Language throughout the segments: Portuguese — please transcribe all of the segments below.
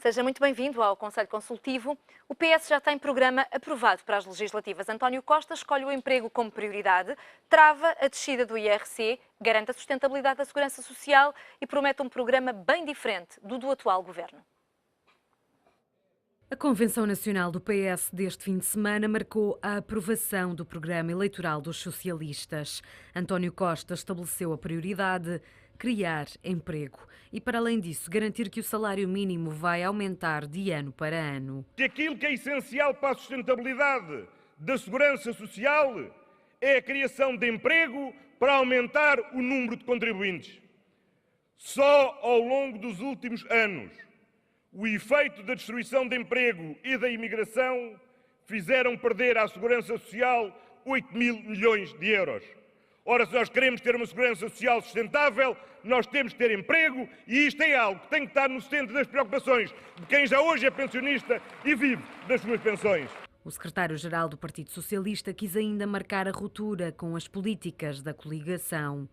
Seja muito bem-vindo ao Conselho Consultivo. O PS já tem programa aprovado para as legislativas. António Costa escolhe o emprego como prioridade, trava a descida do IRC, garante a sustentabilidade da segurança social e promete um programa bem diferente do atual governo. A Convenção Nacional do PS deste fim de semana marcou a aprovação do programa eleitoral dos socialistas. António Costa estabeleceu a prioridade: criar emprego e, para além disso, garantir que o salário mínimo vai aumentar de ano para ano. Aquilo que é essencial para a sustentabilidade da segurança social é a criação de emprego para aumentar o número de contribuintes. Só ao longo dos últimos anos, o efeito da destruição de emprego e da imigração fizeram perder à Segurança Social 8 mil milhões de euros. Ora, se nós queremos ter uma Segurança Social sustentável, nós temos que ter emprego e isto é algo que tem que estar no centro das preocupações de quem já hoje é pensionista e vive das suas pensões. O secretário-geral do Partido Socialista quis ainda marcar a ruptura com as políticas da coligação.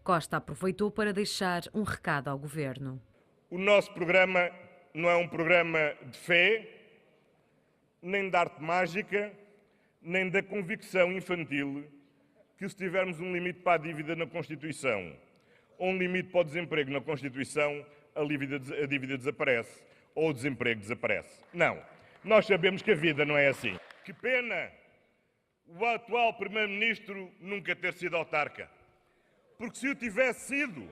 Costa aproveitou para deixar um recado ao governo. O nosso programa não é um programa de fé, nem de arte mágica, nem da convicção infantil que se tivermos um limite para a dívida na Constituição ou um limite para o desemprego na Constituição, a dívida desaparece ou o desemprego desaparece. Não. Nós sabemos que a vida não é assim. Que pena o atual Primeiro-Ministro nunca ter sido autarca. Porque se o tivesse sido,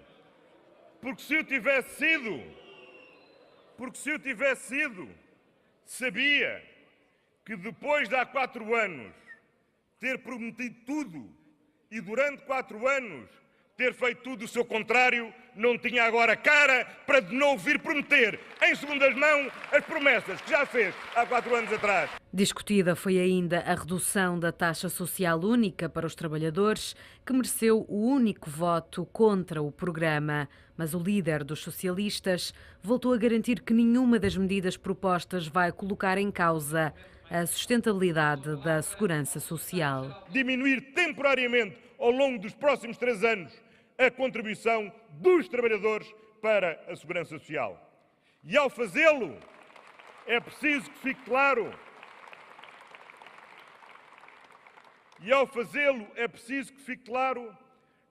sabia que depois de há 4 anos ter prometido tudo e durante 4 anos ter feito tudo o seu contrário, não tinha agora cara para de novo vir prometer em segundas mãos as promessas que já fez há 4 anos atrás. Discutida foi ainda a redução da taxa social única para os trabalhadores, que mereceu o único voto contra o programa. Mas o líder dos socialistas voltou a garantir que nenhuma das medidas propostas vai colocar em causa a sustentabilidade da segurança social. Diminuir temporariamente ao longo dos próximos 3 anos a contribuição dos trabalhadores para a segurança social. E ao fazê-lo, é preciso que fique claro,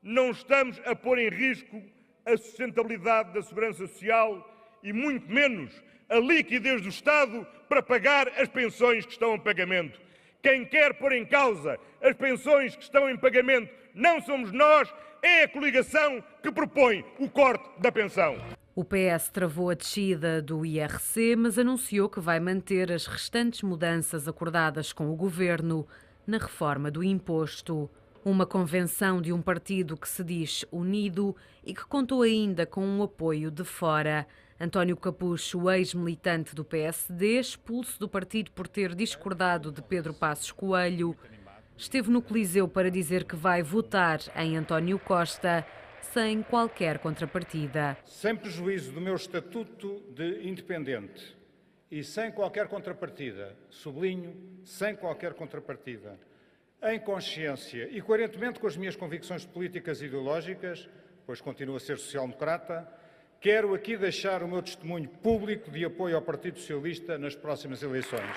não estamos a pôr em risco a sustentabilidade da segurança social e muito menos a liquidez do Estado para pagar as pensões que estão em pagamento. Quem quer pôr em causa as pensões que estão em pagamento não somos nós, é a coligação que propõe o corte da pensão. O PS travou a descida do IRC, mas anunciou que vai manter as restantes mudanças acordadas com o governo na reforma do imposto. Uma convenção de um partido que se diz unido e que contou ainda com um apoio de fora. António Capucho, ex-militante do PSD, expulso do partido por ter discordado de Pedro Passos Coelho, esteve no Coliseu para dizer que vai votar em António Costa sem qualquer contrapartida. Sem prejuízo do meu estatuto de independente e sem qualquer contrapartida, sublinho, sem qualquer contrapartida, em consciência e coerentemente com as minhas convicções políticas e ideológicas, pois continuo a ser social-democrata, quero aqui deixar o meu testemunho público de apoio ao Partido Socialista nas próximas eleições.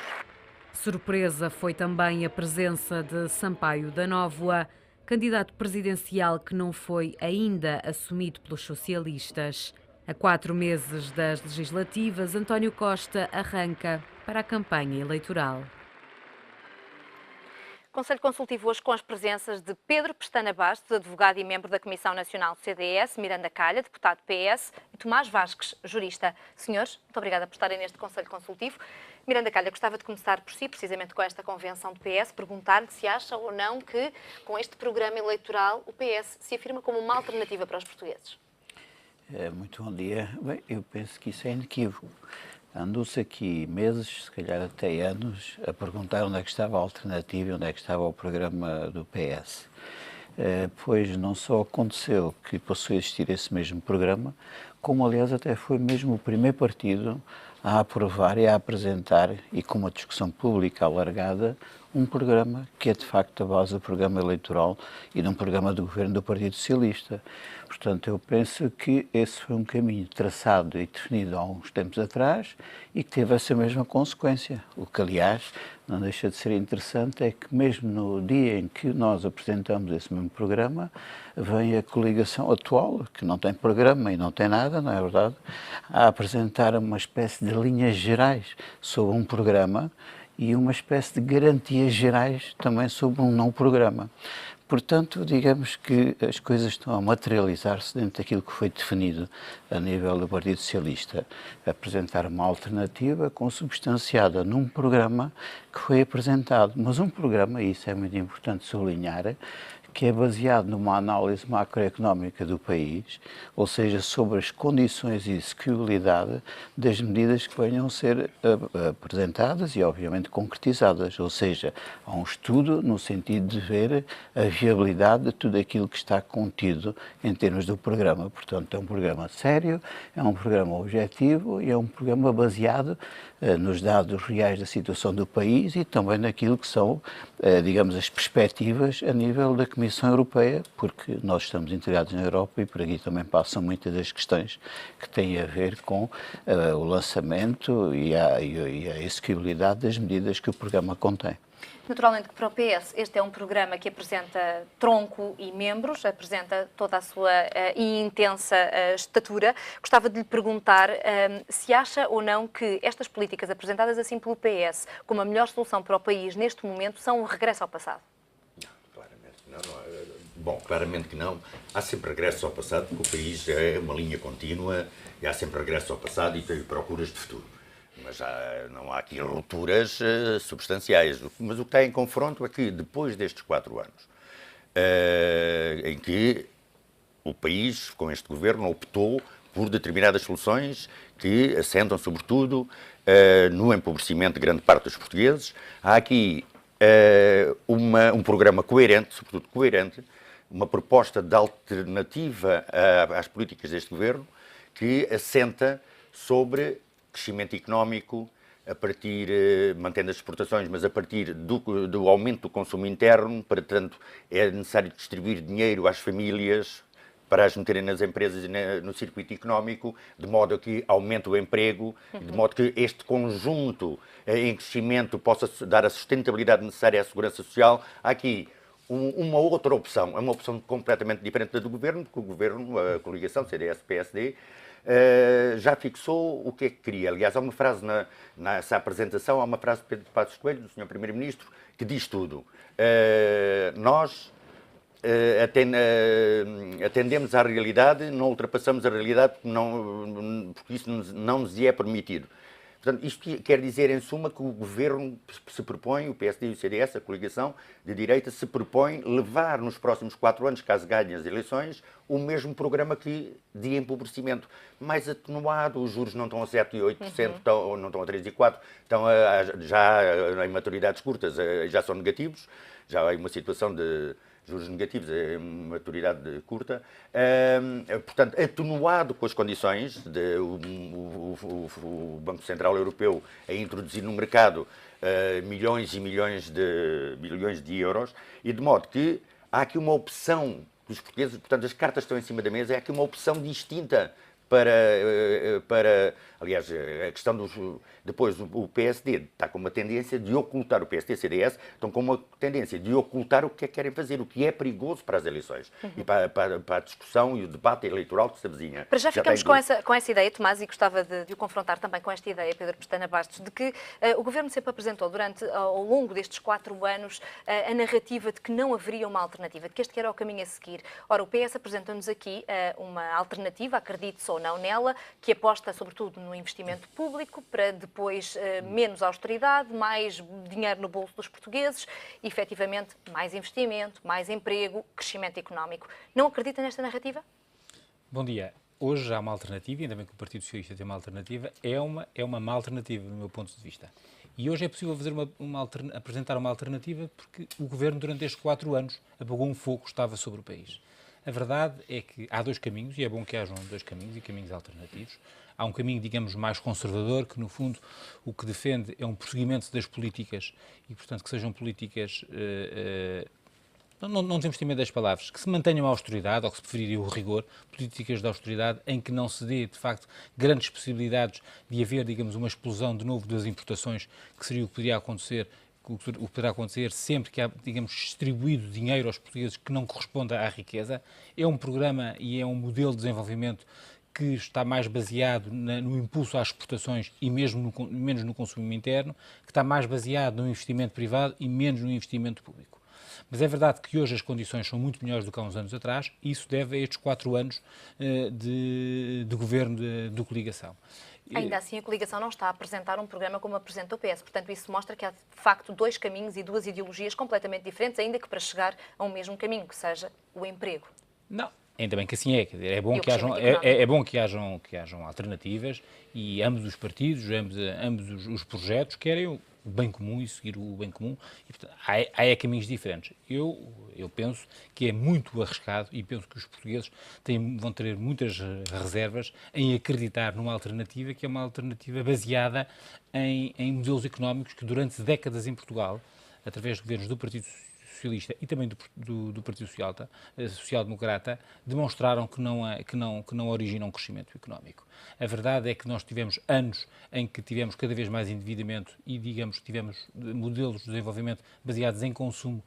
Surpresa foi também a presença de Sampaio da Nóvoa, candidato presidencial que não foi ainda assumido pelos socialistas. A 4 meses das legislativas, António Costa arranca para a campanha eleitoral. Conselho Consultivo hoje com as presenças de Pedro Pestana Bastos, advogado e membro da Comissão Nacional do CDS, Miranda Calha, deputado PS, e Tomás Vasques, jurista. Senhores, muito obrigada por estarem neste Conselho Consultivo. Miranda Calha, gostava de começar por si, precisamente com esta convenção do PS, perguntar-lhe se acha ou não que, com este programa eleitoral, o PS se afirma como uma alternativa para os portugueses. Muito bom dia. Bem, eu penso que isso é inequívoco. Andou-se aqui meses, se calhar até anos, a perguntar onde é que estava a alternativa e onde é que estava o programa do PS. Pois não só aconteceu que passou a existir esse mesmo programa, como aliás até foi mesmo o primeiro partido a aprovar e a apresentar, e com uma discussão pública alargada, um programa que é de facto a base do programa eleitoral e de um programa do governo do Partido Socialista. Portanto, eu penso que esse foi um caminho traçado e definido há uns tempos atrás e que teve essa mesma consequência. O que, aliás, não deixa de ser interessante é que mesmo no dia em que nós apresentamos esse mesmo programa, vem a coligação atual, que não tem programa e não tem nada, não é verdade, a apresentar uma espécie de linhas gerais sobre um programa e uma espécie de garantias gerais também sobre um não programa. Portanto, digamos que as coisas estão a materializar-se dentro daquilo que foi definido a nível do Partido Socialista. Apresentar uma alternativa consubstanciada num programa que foi apresentado. Mas um programa, e isso é muito importante sublinhar, que é baseado numa análise macroeconómica do país, ou seja, sobre as condições e execuibilidade das medidas que venham a ser apresentadas e, obviamente, concretizadas. Ou seja, há um estudo no sentido de ver a viabilidade de tudo aquilo que está contido em termos do programa. Portanto, é um programa sério, é um programa objetivo e é um programa baseado nos dados reais da situação do país e também naquilo que são, digamos, as perspectivas a nível da Comissão Europeia, porque nós estamos integrados na Europa e por aqui também passam muitas das questões que têm a ver com o lançamento e a execuibilidade das medidas que o programa contém. Naturalmente que para o PS este é um programa que apresenta tronco e membros, apresenta toda a sua e intensa estatura. Gostava de lhe perguntar se acha ou não que estas políticas apresentadas assim pelo PS como a melhor solução para o país neste momento são um regresso ao passado. Bom, claramente que não. Há sempre regresso ao passado, porque o país é uma linha contínua e há sempre regresso ao passado e procuras de futuro. Mas não há aqui rupturas substanciais. Mas o que está em confronto é que depois destes 4 anos, em que o país, com este governo, optou por determinadas soluções que assentam, sobretudo, no empobrecimento de grande parte dos portugueses, há aqui um programa coerente, sobretudo coerente, uma proposta de alternativa às políticas deste governo que assenta sobre crescimento económico, a partir, mantendo as exportações, mas a partir do aumento do consumo interno. Portanto, é necessário distribuir dinheiro às famílias para as meterem nas empresas e no circuito económico, de modo a que aumente o emprego, de modo que este conjunto em crescimento possa dar a sustentabilidade necessária à segurança social. Há aqui uma outra opção, é uma opção completamente diferente da do governo, porque o governo, a coligação CDS-PSD, já fixou o que é que queria. Aliás, há uma frase nessa apresentação, há uma frase de Pedro Passos Coelho, do Sr. Primeiro-Ministro, que diz tudo. Nós atendemos à realidade, não ultrapassamos a realidade porque isso não nos é permitido. Portanto, isto quer dizer, em suma, que o governo se propõe, o PSD e o CDS, a coligação de direita, se propõe levar nos próximos 4 anos, caso ganhem as eleições, o mesmo programa de empobrecimento. Mais atenuado, os juros não estão a 7 e 8%, não estão a 3 e 4%, estão já em maturidades curtas, já são negativos, já há uma situação de juros negativos, maturidade curta, portanto, atenuado com as condições, o Banco Central Europeu a introduzir no mercado milhões e milhões de euros, e de modo que há aqui uma opção dos portugueses, portanto, as cartas estão em cima da mesa, há aqui uma opção distinta para aliás, a questão depois o PSD está com uma tendência de ocultar, o PSD e o CDS estão com uma tendência de ocultar o que é que querem fazer, o que é perigoso para as eleições e para a discussão e o debate eleitoral que se avizinha. Para já ficamos com essa ideia, Tomás, e gostava de o confrontar também com esta ideia, Pedro Pestana Bastos, de que o Governo sempre apresentou ao longo destes 4 anos a narrativa de que não haveria uma alternativa, de que este era o caminho a seguir. Ora, o PS apresenta-nos aqui uma alternativa, acredite-se ou não nela, que aposta sobretudo no investimento público para depois menos austeridade, mais dinheiro no bolso dos portugueses, e, efetivamente mais investimento, mais emprego, crescimento económico. Não acredita nesta narrativa? Bom dia. Hoje há uma alternativa, ainda bem que o Partido Socialista tem uma alternativa, é uma má alternativa, do meu ponto de vista. E hoje é possível fazer apresentar uma alternativa porque o Governo, durante estes 4 anos, apagou um fogo que estava sobre o país. A verdade é que há dois caminhos, e é bom que hajam dois caminhos e caminhos alternativos. Há um caminho, digamos, mais conservador, que no fundo o que defende é um prosseguimento das políticas e, portanto, que sejam políticas, não temos de ter medo das palavras, que se mantenham a austeridade, ou que se preferiria o rigor, políticas de austeridade em que não se dê, de facto, grandes possibilidades de haver, digamos, uma explosão de novo das importações, que seria o que poderia acontecer, o que poderá acontecer sempre que há, digamos, distribuído dinheiro aos portugueses que não corresponda à riqueza. É um programa e é um modelo de desenvolvimento que está mais baseado no impulso às exportações e menos no consumo interno, que está mais baseado no investimento privado e menos no investimento público. Mas é verdade que hoje as condições são muito melhores do que há uns anos atrás, e isso deve a estes 4 anos de governo de coligação. Ainda assim, a coligação não está a apresentar um programa como apresenta o PS. Portanto, isso mostra que há, de facto, 2 caminhos e 2 ideologias completamente diferentes, ainda que para chegar a um mesmo caminho, que seja o emprego. Não. Ainda bem que assim é, quer dizer, é bom que hajam alternativas, e ambos os partidos, ambos os projetos querem o bem comum e seguir o bem comum, e, portanto, há caminhos diferentes. Eu penso que é muito arriscado, e penso que os portugueses vão ter muitas reservas em acreditar numa alternativa que é uma alternativa baseada em modelos económicos que durante décadas em Portugal, através de governos do Partido Socialista e também do Partido Social-Democrata, demonstraram que não originam um crescimento económico. A verdade é que nós tivemos anos em que tivemos cada vez mais endividamento e, digamos, tivemos modelos de desenvolvimento baseados em consumo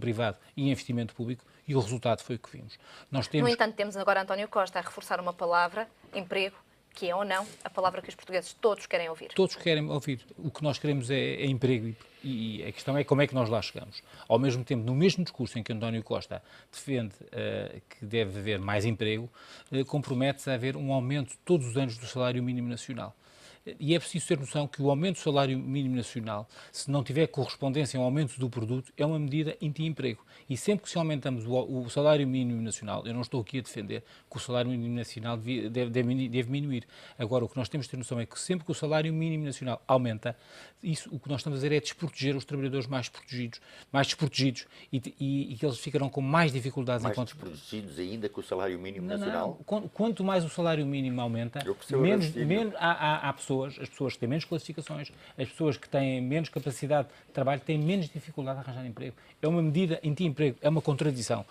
privado e em investimento público, e o resultado foi o que vimos. No entanto, temos agora António Costa a reforçar uma palavra, emprego, que é ou não a palavra que os portugueses todos querem ouvir. Todos querem ouvir. O que nós queremos é emprego, e a questão é como é que nós lá chegamos. Ao mesmo tempo, no mesmo discurso em que António Costa defende que deve haver mais emprego, compromete-se a haver um aumento todos os anos do salário mínimo nacional. E é preciso ter noção que o aumento do salário mínimo nacional, se não tiver correspondência ao aumento do produto, é uma medida anti-emprego. E sempre que se aumentamos o salário mínimo nacional, eu não estou aqui a defender que o salário mínimo nacional deve diminuir. Agora, o que nós temos de ter noção é que sempre que o salário mínimo nacional aumenta, o que nós estamos a fazer é desproteger os trabalhadores mais desprotegidos, e que eles ficarão com mais dificuldades mais desprotegidos ainda que o salário mínimo nacional? Quanto mais o salário mínimo aumenta, menos há as pessoas que têm menos qualificações, as pessoas que têm menos capacidade de trabalho têm menos dificuldade de arranjar emprego. É uma medida anti-emprego, é uma contradição.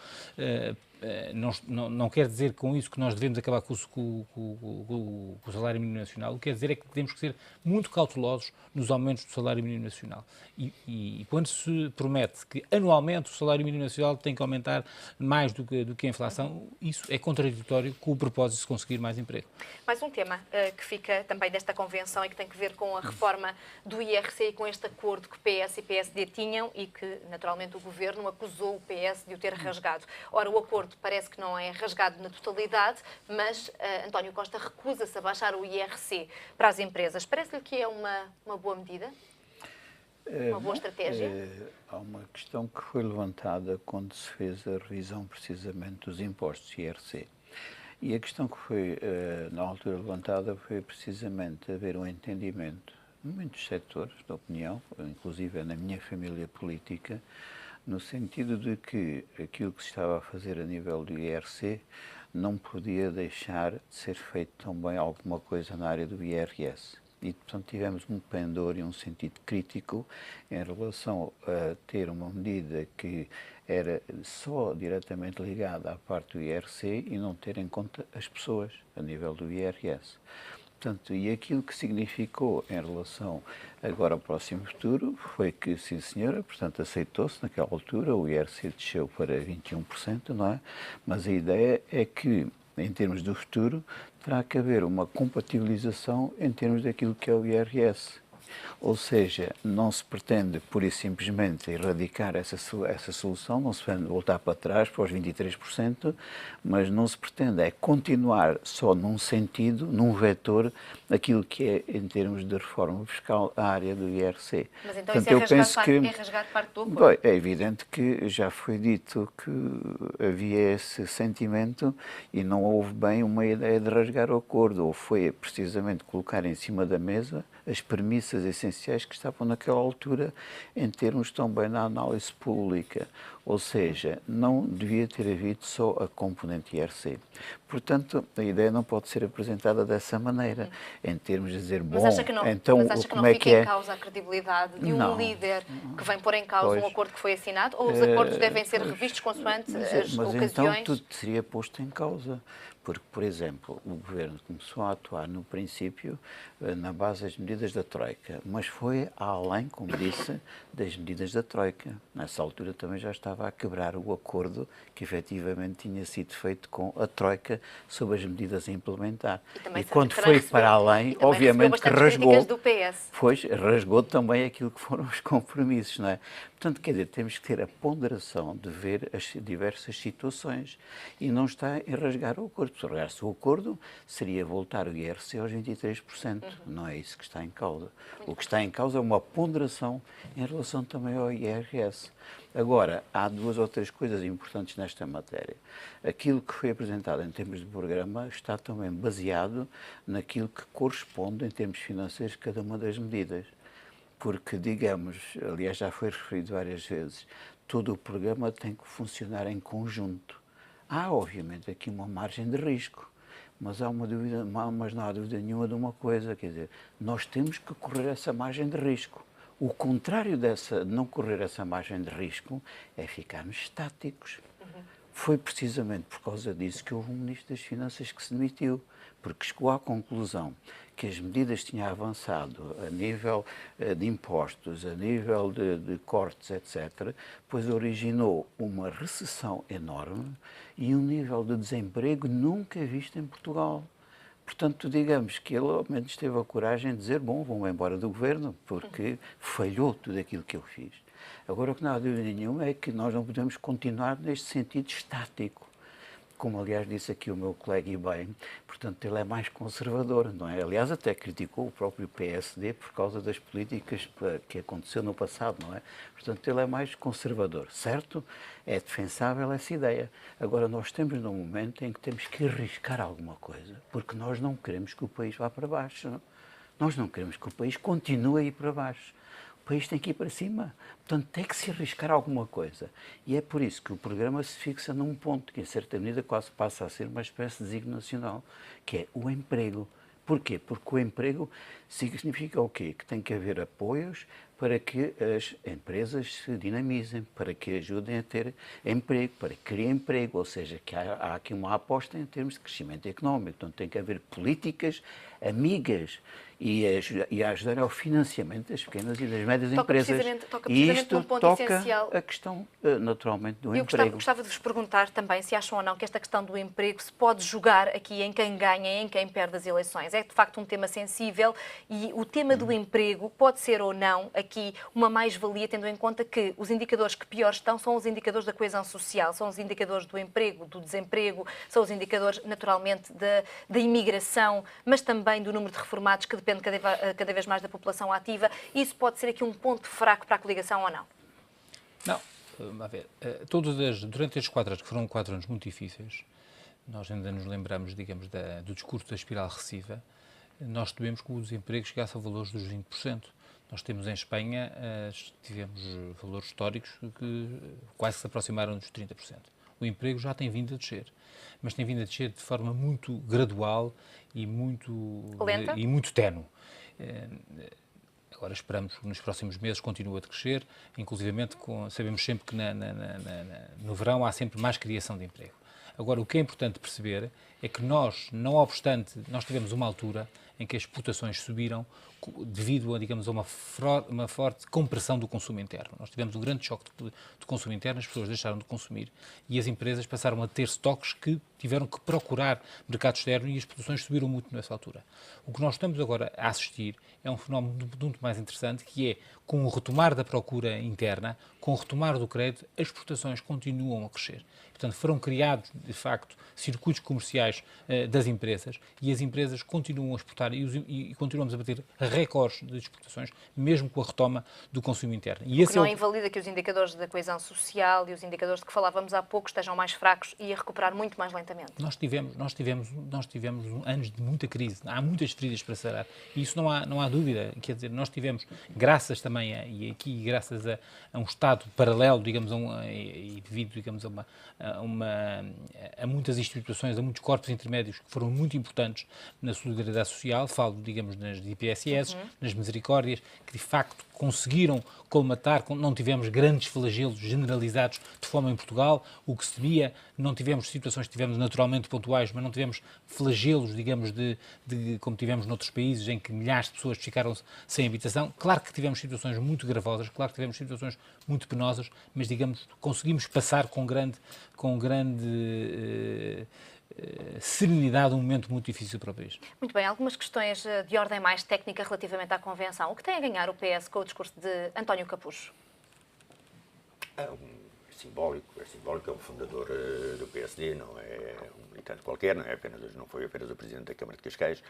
Não quer dizer com isso que nós devemos acabar com o salário mínimo nacional. O que quer dizer é que temos que ser muito cautelosos nos aumentos do salário mínimo nacional. E quando se promete que anualmente o salário mínimo nacional tem que aumentar mais do que a inflação, isso é contraditório com o propósito de se conseguir mais emprego. Mais um tema que fica também desta convenção e que tem que ver com a reforma do IRC e com este acordo que PS e PSD tinham, e que, naturalmente, o Governo acusou o PS de o ter rasgado. Ora, o acordo parece que não é rasgado na totalidade, mas António Costa recusa-se a baixar o IRC para as empresas. Parece-lhe que é uma boa medida? Uma boa estratégia? Há uma questão que foi levantada quando se fez a revisão precisamente dos impostos IRC. E a questão que foi, na altura, levantada foi precisamente haver um entendimento em muitos setores da opinião, inclusive na minha família política, no sentido de que aquilo que se estava a fazer a nível do IRC não podia deixar de ser feito também alguma coisa na área do IRS. E, portanto, tivemos um pendor e um sentido crítico em relação a ter uma medida que era só diretamente ligada à parte do IRC e não ter em conta as pessoas a nível do IRS. Portanto, e aquilo que significou em relação agora ao próximo futuro foi que, sim senhora, portanto aceitou-se naquela altura, o IRC desceu para 21%, não é? Mas a ideia é que, em termos do futuro, terá que haver uma compatibilização em termos daquilo que é o IRS. Ou seja, não se pretende, pura e simplesmente, erradicar essa solução, não se pretende voltar para trás, para os 23%, mas não se pretende é continuar só num sentido, num vetor, aquilo que é, em termos de reforma fiscal, a área do IRC. Mas então isso é rasgar parte do acordo? Bem, é evidente que já foi dito que havia esse sentimento e não houve bem uma ideia de rasgar o acordo, ou foi precisamente colocar em cima da mesa as premissas ferramentas essenciais que estavam naquela altura em termos também na análise pública. Ou seja, não devia ter havido só a componente IRC. Portanto, a ideia não pode ser apresentada dessa maneira, em termos de dizer, bom, mas acha que não, então mas acha que como não é fica que é? em causa a credibilidade de um Não. líder que vem pôr em causa Pois. um acordo que foi assinado? Ou os acordos devem ser revistos consoante as Mas ocasiões? então tudo seria posto em causa. Porque, por exemplo, o Governo começou a atuar no princípio na base das medidas da Troika, mas foi além, como disse, das medidas da Troika. Nessa altura também já estava a quebrar o acordo que efetivamente tinha sido feito com a Troika sobre as medidas a implementar. E quando foi para além, obviamente que rasgou, do PS. pois, rasgou também aquilo que foram os compromissos, não é? Portanto, quer dizer, temos que ter a ponderação de ver as diversas situações e não está em rasgar o acordo. Se rasgar-se o acordo, seria voltar o IRC aos 23%. Não é isso que está em causa. O que está em causa é uma ponderação em relação também ao IRS. Agora, há duas ou três coisas importantes nesta matéria. Aquilo que foi apresentado em termos de programa está também baseado naquilo que corresponde em termos financeiros cada uma das medidas. Porque, digamos, aliás já foi referido várias vezes, todo o programa tem que funcionar em conjunto. Há, obviamente, aqui uma margem de risco, mas mas não há dúvida nenhuma de uma coisa, quer dizer, nós temos que correr essa margem de risco. O contrário de não correr essa margem de risco é ficarmos estáticos. Foi precisamente por causa disso que houve um Ministro das Finanças que se demitiu, porque chegou à conclusão que as medidas tinham avançado a nível de impostos, a nível de cortes, etc., pois originou uma recessão enorme e um nível de desemprego nunca visto em Portugal. Portanto, digamos que ele, ao menos, teve a coragem de dizer, bom, vou-me embora do governo, porque falhou tudo aquilo que eu fiz. Agora, o que não há dúvida nenhuma é que nós não podemos continuar neste sentido estático. Como, aliás, disse aqui o meu colega e bem, portanto, ele é mais conservador, não é? Aliás, até criticou o próprio PSD por causa das políticas que aconteceu no passado, não é? Portanto, ele é mais conservador, certo? É defensável essa ideia. Agora, nós estamos num momento em que temos que arriscar alguma coisa, porque nós não queremos que o país vá para baixo, não? Nós não queremos que o país continue a ir para baixo. O país tem que ir para cima. Portanto, tem que se arriscar alguma coisa. E é por isso que o programa se fixa num ponto que, em certa medida, quase passa a ser uma espécie de desígnio nacional, que é o emprego. Porquê? Porque o emprego significa o quê? Que tem que haver apoios para que as empresas se dinamizem, para que ajudem a ter emprego, para que criem emprego, ou seja, que há aqui uma aposta em termos de crescimento económico. Então tem que haver políticas amigas e ajudar ao financiamento das pequenas e das médias empresas. E isto toca a questão, naturalmente, do emprego. Gostava de vos perguntar também se acham ou não que esta questão do emprego se pode jogar aqui em quem ganha e em quem perde as eleições. É, de facto, um tema sensível e o tema do emprego pode ser ou não aqui uma mais-valia, tendo em conta que os indicadores que pior estão são os indicadores da coesão social, são os indicadores do emprego, do desemprego, são os indicadores, naturalmente, da imigração, mas também do número de reformados, que depende cada vez mais da população ativa. Isso pode ser aqui um ponto fraco para a coligação ou não? Não. A ver, durante estes 4 anos, que foram 4 anos muito difíceis, nós ainda nos lembramos, digamos, do discurso da espiral recessiva, nós tivemos que o desemprego chegasse a valores dos 20%. Nós temos em Espanha, tivemos valores históricos que quase se aproximaram dos 30%. O emprego já tem vindo a descer, mas tem vindo a descer de forma muito gradual e muito ténue. Agora esperamos que nos próximos meses continue a crescer, inclusivamente sabemos sempre que no verão há sempre mais criação de emprego. Agora, o que é importante perceber é que nós, não obstante, nós tivemos uma altura em que as exportações subiram devido a, digamos, a uma forte compressão do consumo interno. Nós tivemos um grande choque de consumo interno, as pessoas deixaram de consumir e as empresas passaram a ter estoques que tiveram que procurar mercado externo e as produções subiram muito nessa altura. O que nós estamos agora a assistir é um fenómeno muito mais interessante, que é, com o retomar da procura interna, com o retomar do crédito, as exportações continuam a crescer. Portanto, foram criados, de facto, circuitos comerciais das empresas e as empresas continuam a exportar exportar e continuamos a bater recordes de exportações, mesmo com a retoma do consumo interno. E esse não invalida que os indicadores da coesão social e os indicadores de que falávamos há pouco estejam mais fracos e a recuperar muito mais lentamente. Nós tivemos anos de muita crise, há muitas feridas para sarar, e isso não há dúvida. Quer dizer, nós tivemos, graças também graças a um Estado paralelo, digamos, e devido, digamos, a muitas instituições, a muitos corpos intermédios que foram muito importantes na solidariedade social, falo, digamos, nas IPSS, nas misericórdias, que de facto conseguiram colmatar, não tivemos grandes flagelos generalizados de fome em Portugal, o que se via, não tivemos situações que tivemos naturalmente pontuais, mas não tivemos flagelos, digamos, como tivemos noutros países, em que milhares de pessoas ficaram sem habitação. Claro que tivemos situações muito gravosas, claro que tivemos situações muito penosas, mas, digamos, conseguimos passar com grande serenidade um momento muito difícil para o país. Muito bem, algumas questões de ordem mais técnica relativamente à Convenção. O que tem a ganhar o PS com o discurso de António Capucho? É simbólico, é um fundador do PSD, não é um militante qualquer, não foi apenas o Presidente da Câmara de Cascais.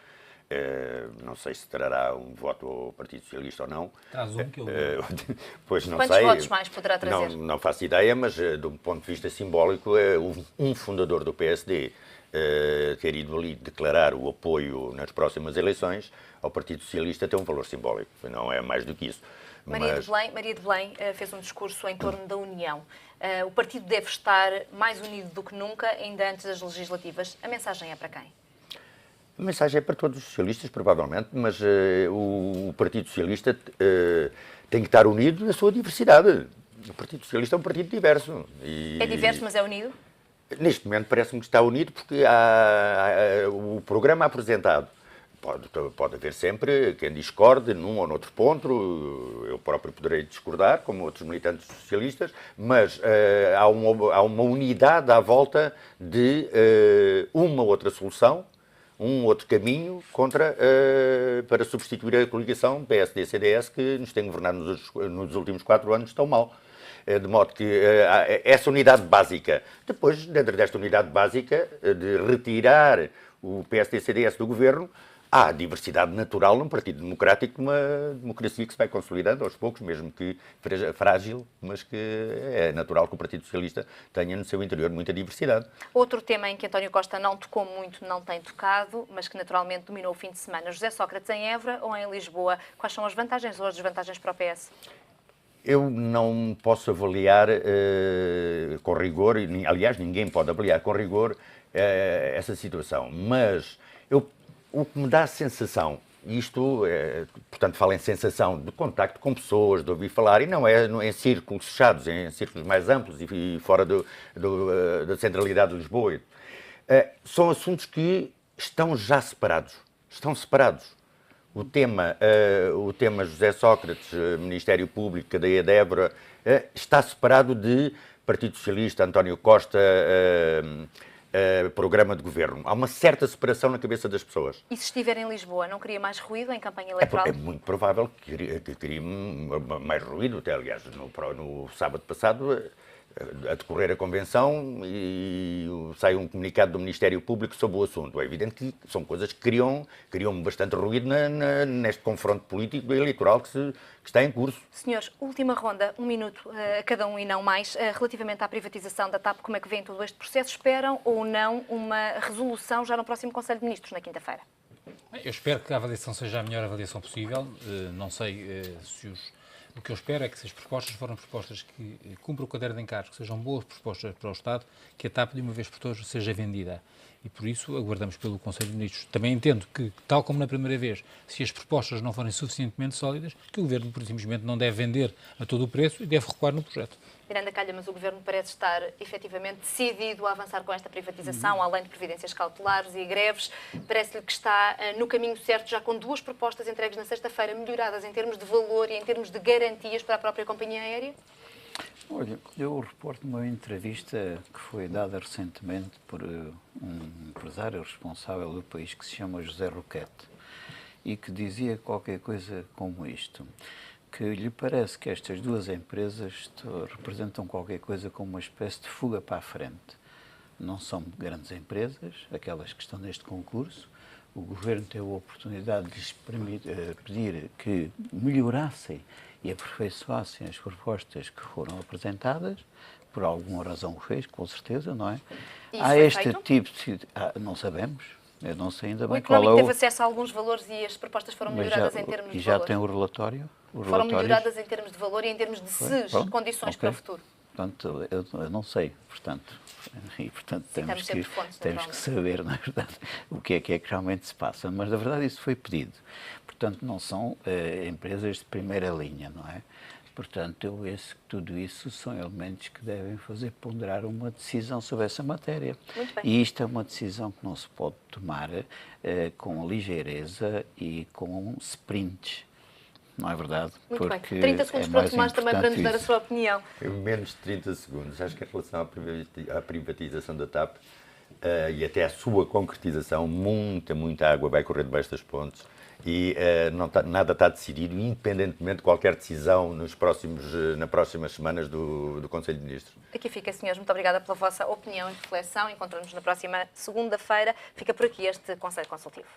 Não sei se trará um voto ao Partido Socialista ou não. Traz um que eu... Pois não Quantos sei. votos mais poderá trazer? Não faço ideia, mas de um ponto de vista simbólico, um fundador do PSD ter ido ali declarar o apoio nas próximas eleições ao Partido Socialista tem um valor simbólico, não é mais do que isso. Maria de Belém fez um discurso em torno da União. O partido deve estar mais unido do que nunca, ainda antes das legislativas. A mensagem é para quem? A mensagem é para todos os socialistas, provavelmente, mas o Partido Socialista tem que estar unido na sua diversidade. O Partido Socialista é um partido diverso. É diverso, mas é unido? Neste momento parece-me que está unido porque o programa apresentado. Pode haver sempre quem discorde num ou noutro ponto, eu próprio poderei discordar, como outros militantes socialistas, mas há uma unidade à volta de uma outra solução, um outro caminho para substituir a coligação PSD-CDS que nos tem governado nos últimos 4 anos tão mal. De modo que essa unidade básica, depois, dentro desta unidade básica, de retirar o PSD-CDS do governo, há diversidade natural num partido democrático, numa democracia que se vai consolidando aos poucos, mesmo que frágil, mas que é natural que o Partido Socialista tenha no seu interior muita diversidade. Outro tema em que António Costa não tocou muito, não tem tocado, mas que naturalmente dominou o fim de semana. José Sócrates em Évora ou em Lisboa? Quais são as vantagens ou as desvantagens para o PS? Eu não posso avaliar com rigor, aliás, ninguém pode avaliar com rigor essa situação, mas o que me dá a sensação, portanto falo em sensação de contacto com pessoas, de ouvir falar, e não é em círculos fechados, em círculos mais amplos e fora da centralidade de Lisboa, são assuntos que estão já separados, O tema José Sócrates, Ministério Público, Cadeia de Évora, está separado de Partido Socialista, António Costa, programa de governo. Há uma certa separação na cabeça das pessoas. E se estiver em Lisboa, não cria mais ruído em campanha eleitoral? É muito provável que crie mais ruído. Até, aliás, no sábado passado, a decorrer a convenção, sai um comunicado do Ministério Público sobre o assunto. É evidente que são coisas que criam bastante ruído neste confronto político e eleitoral que está em curso. Senhores, última ronda, 1 minuto a cada um e não mais. Relativamente à privatização da TAP, como é que vem todo este processo? Esperam ou não uma resolução já no próximo Conselho de Ministros, na quinta-feira? Eu espero que a avaliação seja a melhor avaliação possível. Não sei se o que eu espero é que se as propostas forem propostas que cumpram o caderno de encargos, que sejam boas propostas para o Estado, que a TAP de uma vez por todas seja vendida. E por isso aguardamos pelo Conselho de Ministros. Também entendo que, tal como na primeira vez, se as propostas não forem suficientemente sólidas, que o Governo, por simplesmente, não deve vender a todo o preço e deve recuar no projeto. Miranda Calha, mas o Governo parece estar efetivamente decidido a avançar com esta privatização, além de providências cautelares e greves. Parece-lhe que está no caminho certo, já com 2 propostas entregues na sexta-feira, melhoradas em termos de valor e em termos de garantias para a própria companhia aérea? Olha, eu reporto uma entrevista que foi dada recentemente por um empresário responsável do país que se chama José Roquette e que dizia qualquer coisa como isto, que lhe parece que estas 2 empresas representam qualquer coisa como uma espécie de fuga para a frente. Não são grandes empresas, aquelas que estão neste concurso, o Governo teve a oportunidade de lhes pedir que melhorassem e aperfeiçoassem as propostas que foram apresentadas, por alguma razão o fez, com certeza, não é? E Há foi este feito? tipo de... não sabemos, eu não sei ainda O bem qual é Económico o... teve acesso a alguns valores e as propostas foram Mas melhoradas em termos e de já valor. tem o relatório? Foram melhoradas em termos de valor e em termos de Pronto, condições ok. para o futuro. Portanto, eu não sei, portanto, Citamos sempre fontes, temos que saber, na verdade, o que é que realmente se passa. Mas, na verdade, isso foi pedido. Portanto, não são empresas de primeira linha, não é? Portanto, eu penso que tudo isso são elementos que devem fazer ponderar uma decisão sobre essa matéria. Muito bem. E isto é uma decisão que não se pode tomar com ligeireza e com sprints. Não é verdade? Muito porque bem. 30 segundos é para o mais Tomás também para nos dar a importante sua opinião. Menos de 30 segundos. Acho que em relação à privatização da TAP e até à sua concretização, muita água vai correr debaixo das pontes e nada está decidido, independentemente de qualquer decisão nas próximas semanas do Conselho de Ministros. Aqui fica, senhores. Muito obrigada pela vossa opinião e reflexão. Encontramos-nos na próxima segunda-feira. Fica por aqui este Conselho Consultivo.